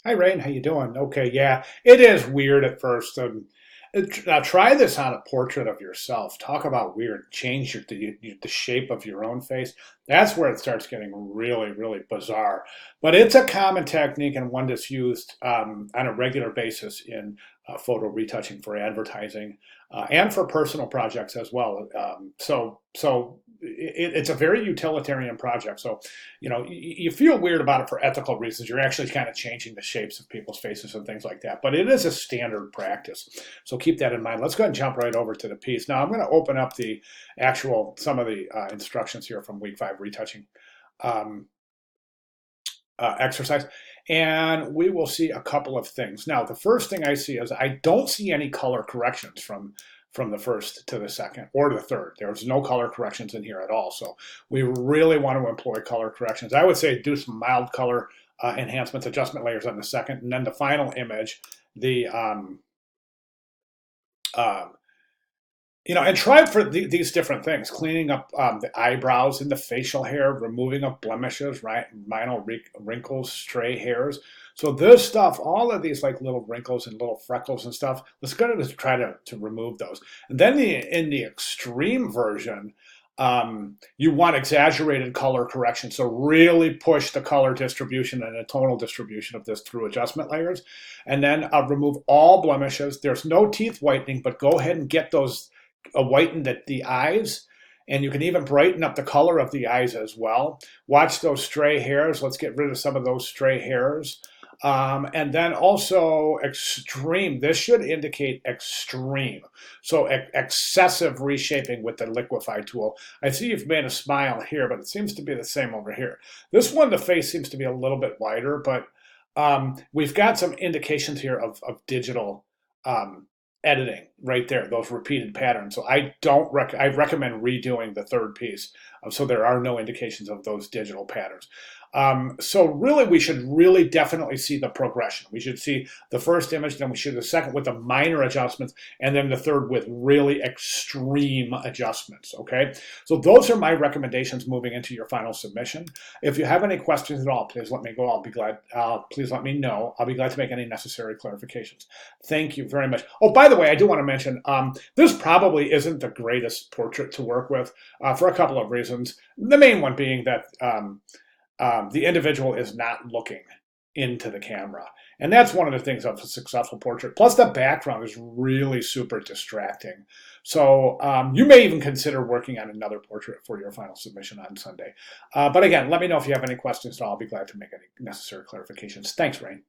Hi, Rayne. How you doing? Okay, yeah, it is weird at first. Now try this on a portrait of yourself. Talk about weird. Change the shape of your own face. That's where it starts getting really, really bizarre. But it's a common technique and one that's used on a regular basis in photo retouching for advertising and for personal projects as well. It's a very utilitarian project. So you feel weird about it for ethical reasons. You're actually kind of changing the shapes of people's faces and things like that. But it is a standard practice. So keep that in mind. Let's go ahead and jump right over to the piece. Now I'm going to open up some of the instructions here from week 5 retouching um, exercise. And we will see a couple of things. Now, the first thing I see is I don't see any color corrections from the first to the second or the third. There's no color corrections in here at all. So we really want to employ color corrections. I would say do some mild color enhancements, adjustment layers on the second, and then the final image, the uh, and try for these different things: cleaning up the eyebrows and the facial hair, removing of blemishes, right, minor wrinkles, stray hairs. So this stuff, all of these like little wrinkles and little freckles and stuff, let's go to try to remove those. And then in the extreme version, you want exaggerated color correction. So really push the color distribution and the tonal distribution of this through adjustment layers. And then remove all blemishes. There's no teeth whitening, but go ahead and get those whiten the eyes, and you can even brighten up the color of the eyes as well. Watch those stray hairs. Let's get rid of some of those stray hairs. And then also extreme. This should indicate extreme. So excessive reshaping with the liquify tool. I see you've made a smile here, but it seems to be the same over here. This one, the face seems to be a little bit wider, but we've got some indications here of digital editing right there, those repeated patterns. So I recommend redoing the third piece, so there are no indications of those digital patterns. So really, we should really definitely see the progression. We should see the first image, then we should the second with the minor adjustments, and then the third with really extreme adjustments, okay? So those are my recommendations moving into your final submission. If you have any questions at all, please let me go. I'll be glad, please let me know. I'll be glad to make any necessary clarifications. Thank you very much. Oh, by the way, I do want to mention, this probably isn't the greatest portrait to work with for a couple of reasons. The main one being that the individual is not looking into the camera. And that's one of the things of a successful portrait. Plus the background is really super distracting. So you may even consider working on another portrait for your final submission on Sunday. But again, let me know if you have any questions, and I'll be glad to make any necessary clarifications. Thanks, Rayne.